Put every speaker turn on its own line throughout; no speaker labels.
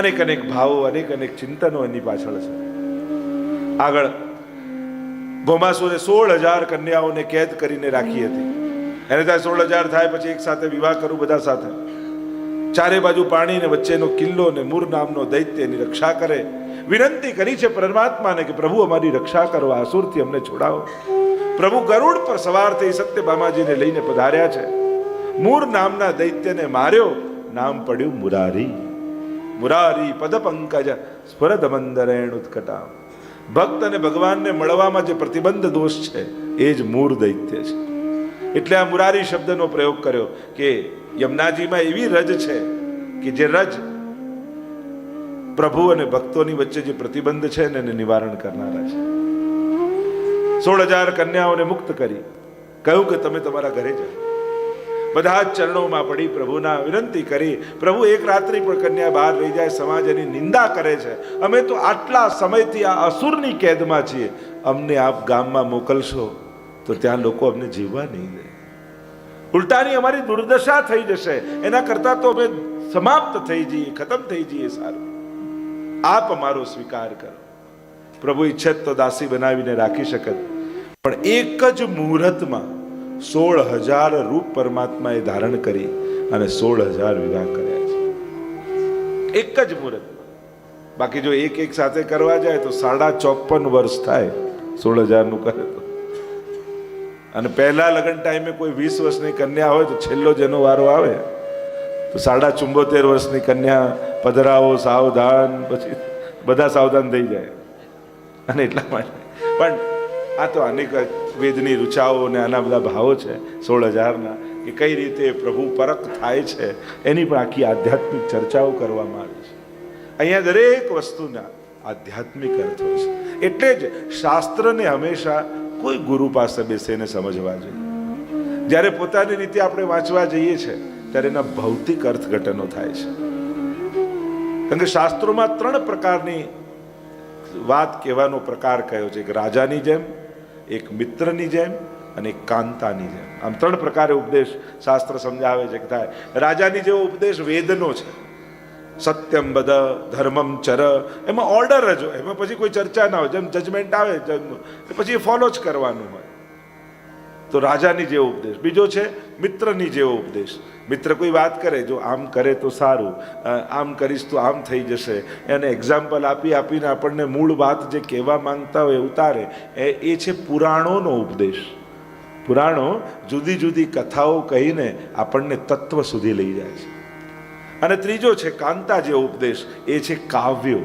અનેક અનેક ભાવો, અનેક અનેક ચિંતનો એની પાછળ છે. આગળ ભૌમાસુરે 16,000 કન્યાઓને કેદ કરીને રાખી હતી. એને ત્યાં 16,000 થાય પછી એક સાથે વિવાહ કરું બધા સાથે. ચારે બાજુ પાણી ને વચ્ચેનો કિલ્લો ને મૂર નામનો દૈત્ય એની રક્ષા કરે. વિનંતી કરી છે પરમાત્માને કે પ્રભુ અમારી રક્ષા કરો, આસુરથી અમને છોડાવો. પ્રભુ ગરુડ પર સવાર થઈ સત્યભામાજીને લઈને પધાર્યા છે. મૂર નામના દૈત્યને માર્યો, નામ પડ્યું મુરારી. મુરારી પદ પંકજ સ્ફુરદ મંદરેણ ઉત્કટા. ભક્ત અને ભગવાનને મળવામાં જે પ્રતિબંધ દોષ છે એ જ મૂર દૈત્ય છે. એટલે આ મુરારી શબ્દનો પ્રયોગ કર્યો કે યમુનાજીમાં એવી રજ છે કે જે રજ પ્રભુ અને ભક્તોની વચ્ચે જે પ્રતિબંધ છે ને એને નિવારણ કરનારા છે. 16,000 કન્યાઓને મુક્ત કરી કહ્યું કે તમે તમારા ઘરે જાઓ. બધા જ ચરણોમાં પડી પ્રભુના વિનંતી કરી. પ્રભુ એક રાત્રિ પણ કન્યા બહાર રહી જાય, સમાજ એની નિંદા કરે છે. અમે તો આટલા સમયથી આ અસુરની કેદમાં છીએ, અમને આપ ગામમાં મોકલશો તો ત્યાં લોકો અમને જીવવા નહીં દે. ઉલટાની અમારી દુર્દશા થઈ જશે, એના કરતા તો અમે સમાપ્ત થઈ જઈએ, ખતમ થઈ જઈએ. સારું, આપ અમારો સ્વીકાર કરો. પ્રભુ ઈચ્છત તો દાસી બનાવીને રાખી શકત, પણ એક જ મુહૂર્તમાં 16,000 રૂપ પરમાત્માએ ધારણ કરી અને 16,000 વિવાહ કર્યા છે. એક જ મુહૂર્તમાં. બાકી જો એક એક સાથે કરવા જાય તો 54.5 વર્ષ થાય 16,000 નું કરે તો. અને પહેલા લગ્ન ટાઈમે કોઈ 20 વર્ષની કન્યા હોય તો છેલ્લો જેનો વારો આવે તો 74.5 વર્ષની કન્યા પધરાવો સાવધાન, પછી બધા સાવધાન થઈ જાય. અને એટલા માટે પણ આ તો અનેક વેદની રુચાઓ અને આના બધા ભાવો છે 16,000ના, કે કઈ રીતે પ્રભુ પરખ થાય છે એની પણ આખી આધ્યાત્મિક ચર્ચાઓ કરવામાં આવી છે. અહીંયા દરેક વસ્તુના આધ્યાત્મિક અર્થો છે. એટલે જ શાસ્ત્રને હંમેશા કોઈ ગુરુ પાસે બેસીને સમજવા જોઈએ. જ્યારે પોતાની રીતે આપણે વાંચવા જઈએ છીએ ત્યારે એના ભૌતિક અર્થઘટનો થાય છે. કારણ કે શાસ્ત્રોમાં 3 પ્રકારની વાત કહેવાનો પ્રકાર કયો છે. એક રાજાની જેમ, એક મિત્રની જેમ અને એક કાંતાની જેમ. આમ 3 પ્રકારે ઉપદેશ શાસ્ત્ર સમજાવે છે કે થાય. રાજાની જેવો ઉપદેશ વેદનો છે. સત્યમ બદ, ધર્મમ ચર, એમાં ઓર્ડર જ હોય, એમાં પછી કોઈ ચર્ચા ના હોય. જેમ જજમેન્ટ આવે પછી એ ફોલો જ કરવાનું હોય. તો રાજાની જેવો ઉપદેશ. બીજો છે મિત્રની જેવો ઉપદેશ. મિત્ર કોઈ વાત કરે, જો આમ કરે તો સારું, આમ કરીશ તો આમ થઈ જશે, એને એક્ઝામ્પલ આપીને આપણને મૂળ વાત જે કહેવા માંગતા હોય ઉતારે. એ છે પુરાણોનો ઉપદેશ. પુરાણો જુદી જુદી કથાઓ કહીને આપણને તત્વ સુધી લઈ જાય છે. અને ત્રીજો છે કાંતા જેવો ઉપદેશ. એ છે કાવ્યો,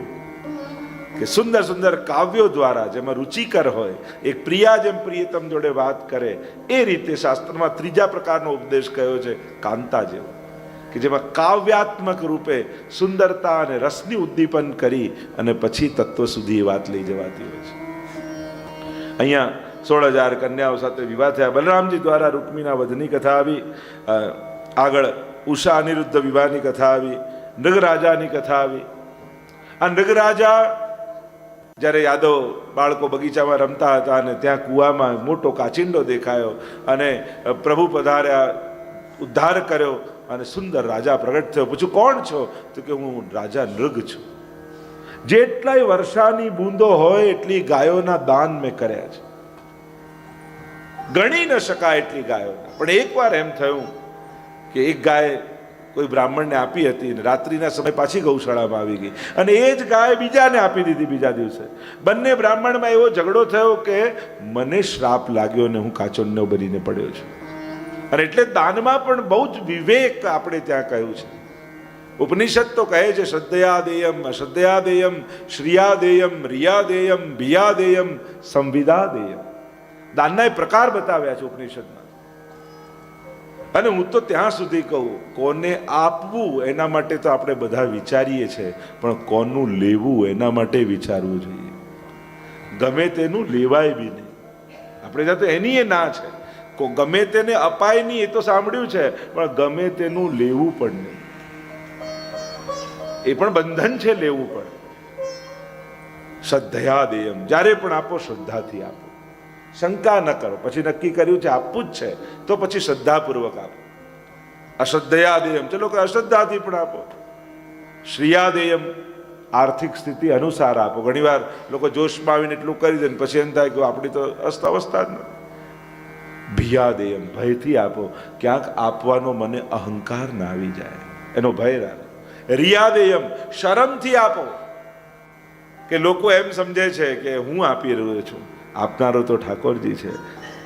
કે સુંદર સુંદર કાવ્યો દ્વારા જેમાં રુચિકર હોય, એક પ્રિયા જેમ પ્રિયતમ જોડે વાત કરે એ રીતે શાસ્ત્રમાં ત્રીજા પ્રકારનો ઉપદેશ કયો છે કાંતા જેવો, કે જેમાં કાવ્યાત્મક રૂપે સુંદરતા અને રસની ઉદ્દીપન કરી અને પછી તત્વ સુધી એ વાત લઈ જવાતી હોય છે. અહીંયા 16,000 કન્યાઓ સાથે વિવાહ થયા. બલરામજી દ્વારા રૂકમીના વધની કથા આવી. આગળ ઉષા અનિરુદ્ધ વિવાહની કથા આવી. નૃગરાજાની કથા આવી. આ નૃગરાજા જ્યારે યાદવ બાળકો બગીચામાં રમતા હતા અને ત્યાં કૂવામાં મોટો કાચિંડો દેખાયો અને પ્રભુ પધાર્યા, ઉદ્ધાર કર્યો અને સુંદર રાજા પ્રગટ થયો. પૂછું કોણ છો? તો કે હું રાજા નૃગ છું. જેટલાય વર્ષાની બૂંદો હોય એટલી ગાયોના દાન મેં કર્યા છે, ગણી ન શકાય એટલી ગાયોના. પણ એકવાર એમ થયું કે એક ગાય કોઈ બ્રાહ્મણને આપી હતી, રાત્રિના સમય પાછી ગૌશાળામાં આવી ગઈ અને એ જ ગાય બીજાને આપી દીધી. બીજા દિવસે બંને બ્રાહ્મણમાં એવો ઝઘડો થયો કે મને શ્રાપ લાગ્યો ને હું કાચોન્નો બનીને પડ્યો છું. અને એટલે દાનમાં પણ બહુ જ વિવેક આપણે ત્યાં કહ્યું છે. ઉપનિષદ તો કહે છે શ્રદ્ધયાદેયમ, અશ્રદ્ધયાદેયમ, શ્રિયાદેયમ, રિયાદેયમ, ભિયાદેયમ, સંવિદાદેયમ. દાનના એ પ્રકાર બતાવ્યા છે ઉપનિષદમાં. અને હું તો ત્યાં સુધી કહું, કોને આપવું એના માટે તો આપણે બધા વિચારીએ છીએ, પણ કોનું લેવું એના માટે વિચારવું જોઈએ. ગમે તેનું લેવાય બી નહીં. આપણે ત્યાં તો એની એ ના છે. ગમે તેને અપાય નહીં એ તો સાંભળ્યું છે, પણ ગમે તેનું લેવું પણ નહીં. એ પણ બંધન છે, લેવું પણ. શ્રદ્ધયાદેયમ, જ્યારે પણ આપો શ્રદ્ધાથી આપો, શંકા ન કરો. પછી નક્કી કર્યું છે આપવું જ છે તો પછી શ્રદ્ધાપૂર્વક આપો. અશ્રદ્ધયાદેયમ, ચલો કે અશ્રદ્ધાથી પણ આપો. શ્રિયાદેયમ, આર્થિક સ્થિતિ અનુસાર આપો. ઘણીવાર લોકો જોશમાં આવીને એટલું કરી દે ને પછી એમ થાય કે આપણી તો અવસ્થા જ નથી. ભિયાદેયમ, ભયથી આપો, ક્યાંક આપવાનો મને અહંકાર ના આવી જાય, એનો ભય રાખો. રિયાદેયમ, શરમથી આપો, કે લોકો એમ સમજે છે કે હું આપી રહ્યો છું, આપનારો તો ઠાકોરજી છે.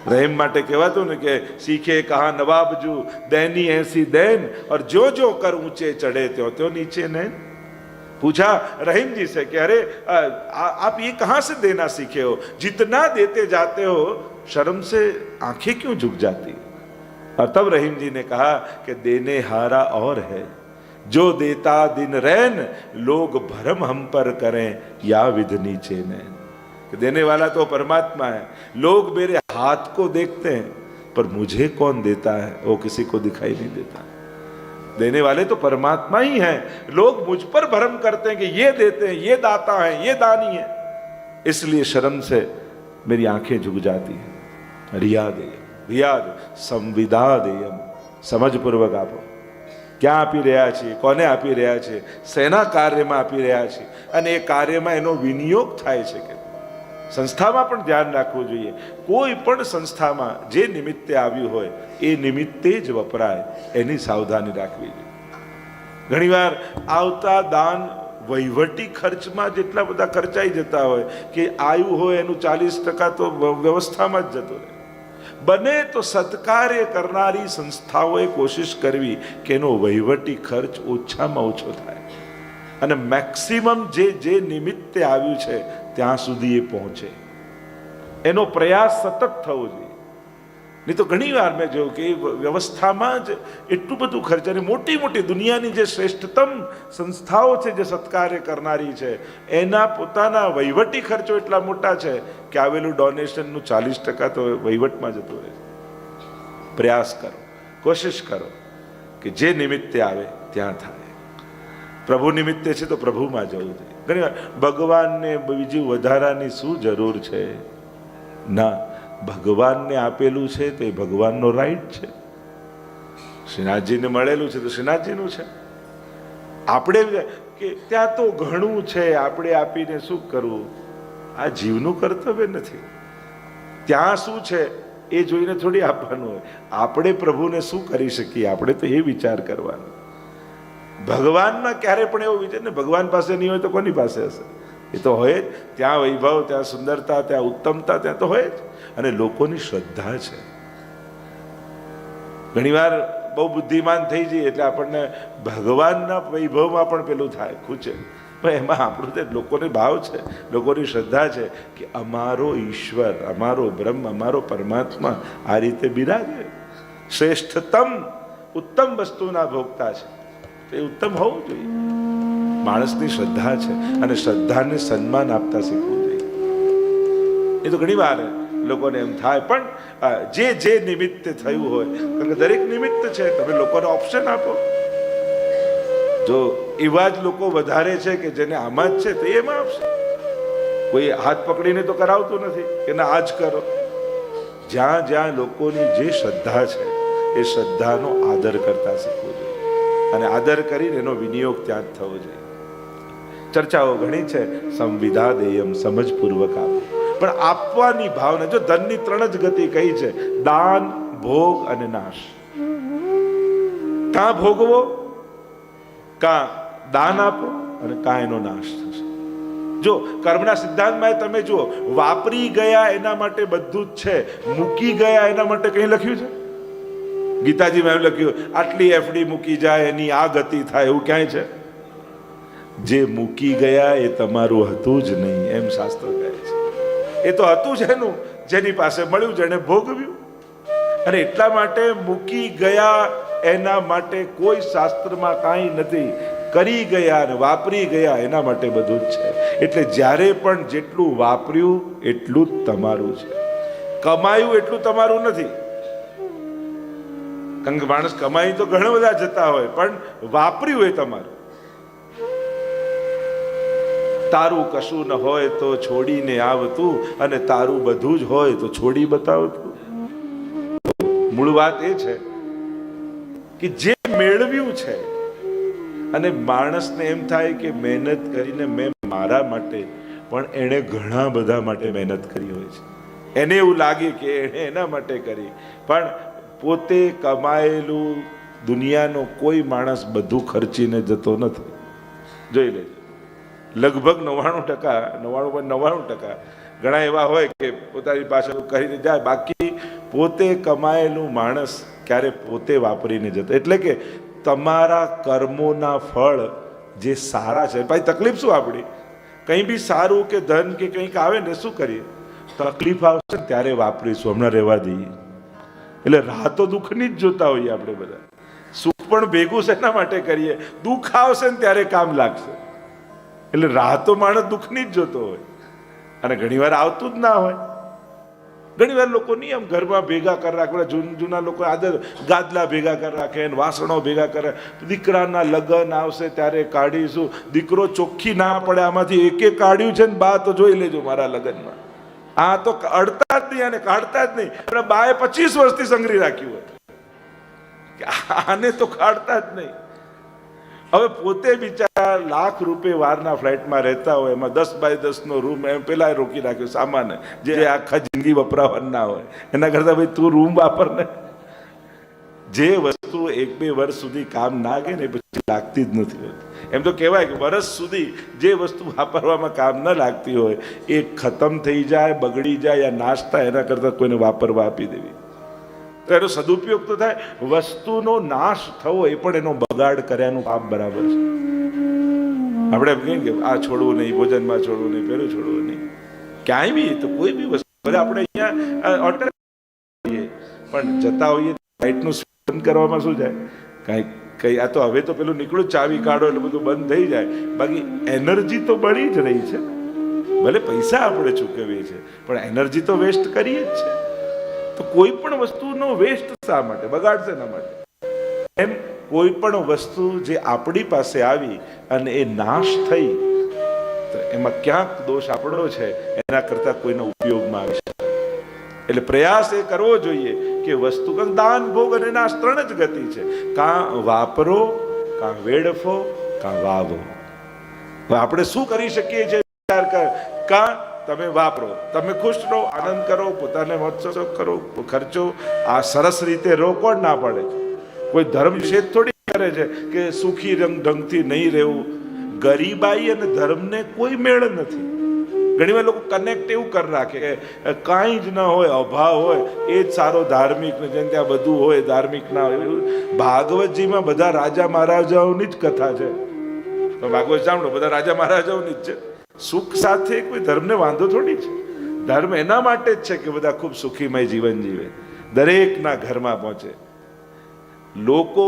રહેમ માટે કહેવાતું ને કે સીખે કહા નવાબજુ દૈની ऐसी दैन और जो जो कर ऊंचे चढ़े त्यों त्यों नीचे नैन. पूछा रहीम जी से कि अरे आप ये कहाँ से देना सीखे हो, जितना देते जाते हो शर्म से आंखें क्यों झुक जाती. और तब रहीम जी ने कहा कि देने हारा और है, जो देता दिन रैन लोग भरम हम पर करें या विध नीचे नैन. देने वाला तो परमात्मा है, लोग मेरे हाथ को देखते हैं पर मुझे कौन देता है वो किसी को दिखाई नहीं देता. देने वाले तो परमात्मा ही हैं, लोग मुझ पर भरम करते हैं कि ये देते हैं, ये दाता है, ये दानी है, इसलिए शर्म से मेरी आंखें झुक जाती हैं. રિયાદેયમ, રિયાદ સંવિદાદેયમ, સમજપૂર્વક આપો. ક્યાં આપી રહ્યા છીએ, કોને આપી રહ્યા છીએ, શેના કાર્યમાં આપી રહ્યા છીએ, અને એ કાર્યમાં એનો વિનિયોગ થાય છે કે સંસ્થામાં પણ ધ્યાન રાખવું જોઈએ. કોઈ પણ સંસ્થામાં જે નિમિત્તે આવ્યું હોય એ નિમિત્તે જ વપરાય, એની સાવધાની રાખવી જોઈએ. ઘણીવાર આવતા દાન વહીવટી ખર્ચમાં જેટલા બધા ખર્ચાઈ જતા હોય કે આવ્યું હોય એનું 40% તો વ્યવસ્થામાં જ જતો રહે. બને તો સત્કાર્ય કરનારી સંસ્થાઓએ કોશિશ કરવી કે એનો વહીવટી ખર્ચ ઓછામાં ઓછો થાય અને મેક્સિમમ જે નિમિત્તે આવ્યું છે ત્યાં સુધી એ પહોંચે, એનો પ્રયાસ સતત થવો જોઈએ. નહીં તો ઘણી વાર મેં જોયું કે વ્યવસ્થામાં જ એટલું બધું ખર્ચ, અને મોટી મોટી દુનિયાની જે શ્રેષ્ઠતમ સંસ્થાઓ છે જે સત્કાર્ય કરનારી છે એના પોતાના વહીવટી ખર્ચો એટલા મોટા છે કે આવેલું ડોનેશનનું 40% તો વહીવટમાં જતું રહે છે. પ્રયાસ કરો, કોશિશ કરો કે જે નિમિત્તે આવે ત્યાં થાય. પ્રભુ નિમિત્તે છે તો પ્રભુમાં જવું જોઈએ. ઘણી વાર ભગવાનને બીજી વધારાની શું જરૂર છે? ના, ભગવાનને આપેલું છે તો એ ભગવાનનો રાઈટ છે. શ્રીનાથજીને મળેલું છે તો શ્રીનાથજીનું છે. આપણે કે ત્યાં તો ઘણું છે, આપણે આપીને શું કરવું? આ જીવનું કર્તવ્ય નથી. ત્યાં શું છે એ જોઈને થોડી આપવાનું હોય. આપણે પ્રભુને શું કરી શકીએ, આપણે તો એ વિચાર કરવાનો. ભગવાનના ક્યારે પણ એવો વિચાર ને ભગવાન પાસે નહીં હોય તો કોની પાસે હશે? એ તો હોય જ. ત્યાં વૈભવ, ત્યાં સુંદરતા, ત્યાં ઉત્તમતા ત્યાં તો હોય જ. અને લોકોની શ્રદ્ધા છે. ઘણીવાર બહુ બુદ્ધિમાન થઈ જઈએ એટલે આપણને ભગવાનના વૈભવમાં પણ પેલું થાય, ખૂચે. પણ એમાં આપણું તે લોકોને ભાવ છે, લોકોની શ્રદ્ધા છે કે અમારો ઈશ્વર, અમારો બ્રહ્મ, અમારો પરમાત્મા આ રીતે બિરાજે, શ્રેષ્ઠતમ ઉત્તમ વસ્તુના ભોગતા છે, એ ઉત્તમ હોવું જોઈએ. માણસની શ્રદ્ધા છે અને શ્રદ્ધાને સન્માન આપતા શીખવું જોઈએ. એ તો ઘણી વાર લોકોને એમ થાય, પણ જે નિમિત્તે થયું હોય, કારણ કે દરેક નિમિત્ત છે, તમે લોકોને ઓપ્શન આપો. જો એવા જ લોકો વધારે છે કે જેને આમાં જ છે તો એમાં આપશે. કોઈ હાથ પકડીને તો કરાવતું નથી કે ના આ જ કરો. જ્યાં જ્યાં લોકોની જે શ્રદ્ધા છે એ શ્રદ્ધાનો આદર કરતા શીખવું જોઈએ, અને આદર કરીને એનો વિનિયોગ ત્યાં જ થવો જોઈએ. ચર્ચાઓ ઘણી છે. સંવિદાદેયમ, સમજપૂર્વક આપો. પણ આપવાની ભાવના, જો ધનની 3 જ ગતિ કહી છે, દાન, ભોગ અને નાશ. કાં ભોગવો, કાં દાન આપો, અને કાં એનો નાશ થશે. જો કર્મના સિદ્ધાંતમાં તમે જુઓ, વાપરી ગયા એના માટે બધું જ છે, મૂકી ગયા એના માટે કંઈ લખ્યું છે? ગીતાજીમાં એમ લખ્યું આટલી એફડી મૂકી જાય એની આ ગતિ થાય, એવું ક્યાંય છે? જે મૂકી ગયા એ તમારું હતું જ નહીં, એમ શાસ્ત્ર કહે છે. એ તો હતું જ એનું, જેની પાસે મળ્યું, જેને ભોગવ્યું. અને એટલા માટે મૂકી ગયા એના માટે કોઈ શાસ્ત્રમાં કાંઈ નથી. કરી ગયા અને વાપરી ગયા એના માટે બધું જ છે. એટલે જ્યારે પણ જેટલું વાપર્યું એટલું જ તમારું છે, કમાયું એટલું તમારું નથી. કારણ કે માણસ કમાઈ તો ઘણા બધા જતા હોય, પણ વાપર્યું એ તમારું. તારું કશું ન હોય તો છોડીને આવતું, અને તારું બધું જ હોય તો છોડી બતાવતું. મૂળ વાત એ છે કે જે મેળવ્યું છે અને માણસને એમ થાય કે મહેનત કરીને મેં મારા માટે, પણ એણે ઘણા બધા માટે મહેનત કરી હોય છે. એને એવું લાગે કે એણે એના માટે કરી, પણ પોતે કમાયેલું દુનિયાનો કોઈ માણસ બધું ખર્ચીને જતો નથી. જોઈ લેજો, લગભગ 99% ઘણા એવા હોય કે પોતાની પાસે કરીને જાય, બાકી પોતે કમાયેલું માણસ ક્યારે પોતે વાપરીને જતો. એટલે કે તમારા કર્મોના ફળ જે સારા છે, ભાઈ તકલીફ શું આપણી, કંઈ બી સારું કે ધન કે કંઈક આવે ને શું કરીએ, તકલીફ આવશે ને ત્યારે વાપરીશું, હમણાં રહેવા દઈએ. એટલે રાહ તો દુઃખની જ જોતા હોઈએ આપણે બધા. સુખ પણ ભેગું શેના માટે કરીએ, દુઃખ આવશે ને ત્યારે કામ લાગશે. એટલે રાહ તો માણસ દુઃખની જ જોતો હોય, અને ઘણીવાર આવતું જ ના હોય. ઘણીવાર લોકો નિયમ ઘરમાં ભેગા કરી રાખે, જૂના લોકો આદર ગાદલા ભેગા કરી રાખે, વાસણો ભેગા કરે, દીકરાના લગ્ન આવશે ત્યારે કાઢીશું. દીકરો ચોખ્ખી ના પડે આમાંથી એકે કાઢ્યું છે ને બા તો જોઈ લેજો મારા લગ્નમાં, આ તો અડતા જ નહીં અને કાઢતા જ નહીં. આપણે બાએ 25 વર્ષથી સંઘરી રાખ્યું હોય, આને તો કાઢતા જ નહીં. હવે પોતે બિચારા લાખ રૂપિયા વારના ફ્લેટમાં રહેતા હોય, એમાં 10 બાય 10 રૂમ એમ પેલા રોકી રાખ્યો સામાન, જે આખા જિંદગી વપરાવાનું ના હોય. એના કરતા ભાઈ તું રૂમ વાપર ને. જે વસ્તુ 1-2 વર્ષ સુધી કામ ના કે ને પછી લાગતી જ નથી હોતી. એમ તો કહેવાય કે વર્ષ સુધી જે વસ્તુ વાપરવામાં કામ ન લાગતી હોય એ ખતમ થઈ જાય, બગડી જાય યા નાશ થાય, એના કરતા કોઈને વાપરવા આપી દેવી. તો એનો સદુપયોગ તો થાય. વસ્તુનો નાશ થવો એ પણ એનો બગાડ કર્યાનું પાપ બરાબર છે. આપણે એમ કહીએ કે આ છોડવું નહીં, ભોજનમાં છોડવું નહીં, પેલું છોડવું નહીં, ક્યાંય બી તો કોઈ બી વસ્તુ આપણે અહીંયા ઓર્ડર કરીએ પણ જતા હોઈએ લાઇટનું સ્વિચ કરવામાં શું જાય, કઈ આ તો હવે તો પેલું નીકળું ચાવી કાઢો એટલે બધું બંધ થઈ જાય. બાકી એનર્જી તો બળી જ રહી છે. ભલે પૈસા આપણે ચૂકવીએ છીએ પણ એનર્જી તો વેસ્ટ કરીએ જ છે. તો કોઈ પણ વસ્તુનો વેસ્ટ શા માટે, બગાડ શેના માટે? એમ કોઈ પણ વસ્તુ જે આપણી પાસે આવી અને એ નાશ થઈ તો એમાં ક્યાંક દોષ આપણો છે, એના કરતા કોઈના ઉપયોગમાં આવી શકે. એટલે પ્રયાસ એ કરવો જોઈએ કે વસ્તુ દાન, ભોગ અને નાશ 3 જ ગતિ છે. કાં વાપરો, કાં વેડફો, કાં વાવો. આપણે શું કરી શકીએ છીએ વિચાર કર. કાં તમે વાપરો, તમે ખુશ રહો, આનંદ કરો, પોતાને મહોત્સવ કરો, ખર્ચો આ સરસ રીતે રહો. કોણ ના પાડે? કોઈ ધર્મ નિષેધ થોડી કરે છે કે સુખી ઢંગથી નહીં રહેવું. ગરીબાઈ અને ધર્મને કોઈ મેળ નથી. ઘણીવાર લોકો કનેક્ટ એવું કરી રાખે કે કાંઈ જ ન હોય, અભાવ હોય એ જ સારો ધાર્મિક, ને જેમ ત્યાં બધું હોય ધાર્મિક ના હોય. ભાગવતજીમાં બધા રાજા મહારાજાઓની જ કથા છે. ભાગવત સાંભળો, બધા રાજા મહારાજાઓની જ છે. સુખ સાથે કોઈ ધર્મને વાંધો થોડી છે. ધર્મ એના માટે જ છે કે બધા ખૂબ સુખીમય જીવન જીવે, દરેકના ઘરમાં પહોંચે. લોકો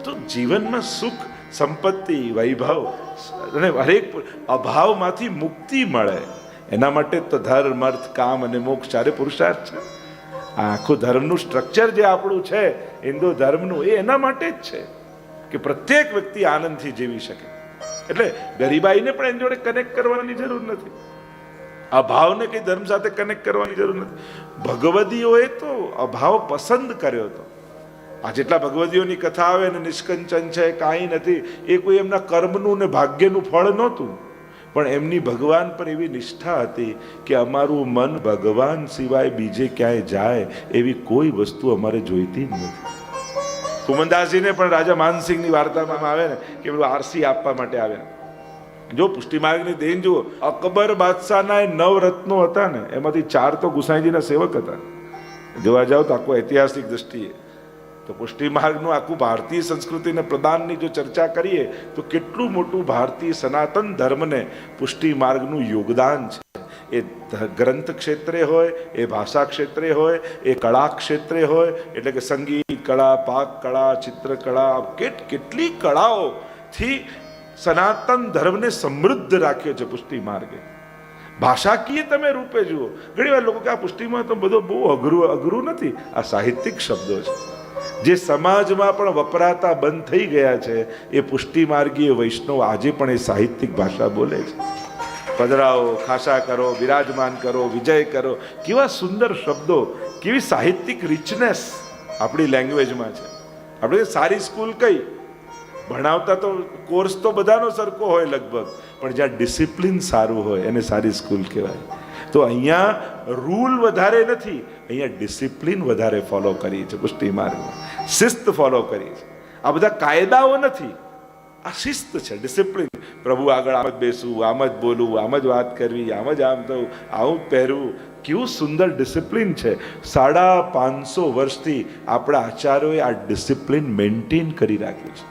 તો જીવનમાં સુખ, સંપત્તિ, વૈભવ અને હરેક અભાવમાંથી મુક્તિ મળે એના માટે તો ધર્મ, અર્થ, કામ અને મોક્ષ 4 પુરુષાર્થ છે. આ આખું ધર્મનું સ્ટ્રક્ચર જે આપણું છે હિન્દુ ધર્મનું, એ એના માટે જ છે કે પ્રત્યેક વ્યક્તિ આનંદથી જીવી શકે. એટલે ગરીબાઈને પણ એની જોડે કનેક્ટ કરવાની જરૂર નથી, અભાવને કઈ ધર્મ સાથે કનેક્ટ કરવાની જરૂર નથી. ભગવદીઓએ તો અભાવ પસંદ કર્યો હતો. આ જેટલા ભગવદીઓની કથા આવે ને નિષ્કંચન છે, કાંઈ નથી, એ કોઈ એમના કર્મનું ને ભાગ્યનું ફળ નહોતું, પણ એમની ભગવાન પર એવી નિષ્ઠા હતી કે અમારું મન ભગવાન સિવાય બીજે ક્યાંય જાય એવી કોઈ વસ્તુ અમારે જોઈતી જ નથી. કુમનદાસજીને પણ રાજા માનસિંહની વાર્તામાં આવે ને કે પેલું આરસી આપવા માટે આવ્યા. જો પુષ્ટિ માર્ગની દેન જુઓ, અકબર બાદશાહના 9 રત્નો હતા ને, એમાંથી 4 તો ગુસાઈજીના સેવક હતા. જોવા જાવ તો આખું ઐતિહાસિક દ્રષ્ટિએ તો પુષ્ટિ માર્ગનું આખું ભારતીય સંસ્કૃતિને પ્રદાનની જો ચર્ચા કરીએ તો કેટલું મોટું ભારતીય સનાતન ધર્મને પુષ્ટિ માર્ગનું યોગદાન છે. એ ગ્રંથ ક્ષેત્રે હોય, એ ભાષા ક્ષેત્રે હોય, એ કળા ક્ષેત્રે હોય, એટલે કે સંગીત કળા, પાક કળા, ચિત્ર કળા, કેટલી કળાઓથી સનાતન ધર્મને સમૃદ્ધ રાખ્યો છે પુષ્ટિ માર્ગે. ભાષાકીય તમે રૂપે જુઓ, ઘણી વાર લોકો કે આ પુષ્ટિમાં તો બધું બહુ અઘરું નથી. આ સાહિત્યિક શબ્દો છે જે સમાજમાં પણ વપરાતા બંધ થઈ ગયા છે. એ પુષ્ટિ માર્ગીય વૈષ્ણવ આજે પણ એ સાહિત્યિક ભાષા બોલે છે. પધરાવો, ખાસા કરો, બિરાજમાન કરો, વિજય કરો, કેવા સુંદર શબ્દો, કેવી સાહિત્યિક રિચનેસ આપણી લેંગ્વેજમાં છે. આપણે સારી સ્કૂલ કઈ ભણાવતા તો કોર્સ તો બધાનો સરખો હોય લગભગ, પણ જ્યાં ડિસિપ્લિન સારું હોય એને સારી સ્કૂલ કહેવાય. તો અહીંયા રૂલ વધારે નથી, અહીંયા ડિસિપ્લિન વધારે ફોલો કરી છે. પુષ્ટિ માર્ગમાં શિસ્ત ફોલો કરી છે. આ બધા કાયદાઓ નથી, આ શિસ્ત છે, ડિસિપ્લિન. પ્રભુ આગળ આમ જ બેસવું, આમ જ બોલવું, આમ જ વાત કરવી, આમ જ આમ થવું, આવું પહેરવું. કેવું સુંદર ડિસિપ્લિન છે. 550 વર્ષથી આપણા આચાર્યોએ આ ડિસિપ્લિન મેન્ટેન કરી રાખ્યું છે.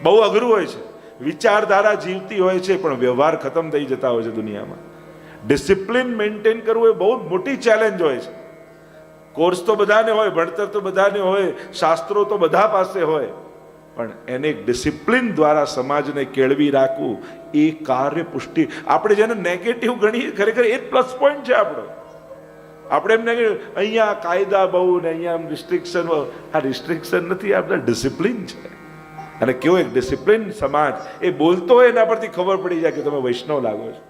બહુ અઘરું હોય છે, વિચારધારા જીવતી હોય છે, પણ વ્યવહાર ખતમ થઈ જતા હોય છે દુનિયામાં. ડિસિપ્લિન મેન્ટેન કરવું એ બહુ મોટી ચેલેન્જ હોય છે. કોર્સ તો બધાને હોય, ભણતર તો બધાને હોય, શાસ્ત્રો તો બધા પાસે હોય, પણ એને એક ડિસિપ્લિન દ્વારા સમાજને કેળવી રાખવું એ કાર્ય પુષ્ટિ. આપણે જેને નેગેટિવ ગણીએ, ખરેખર એ જ પ્લસ પોઈન્ટ છે આપણો. આપણે એમને અહીંયા કાયદા બહુ ને અહીંયા રિસ્ટ્રિક્શન, આ રિસ્ટ્રિક્શન નથી, આ બધા ડિસિપ્લિન છે. અને કેવો એક ડિસિપ્લિન સમાજ, એ બોલતો હોય એના પરથી ખબર પડી જાય કે તમે વૈષ્ણવ લાગો છો.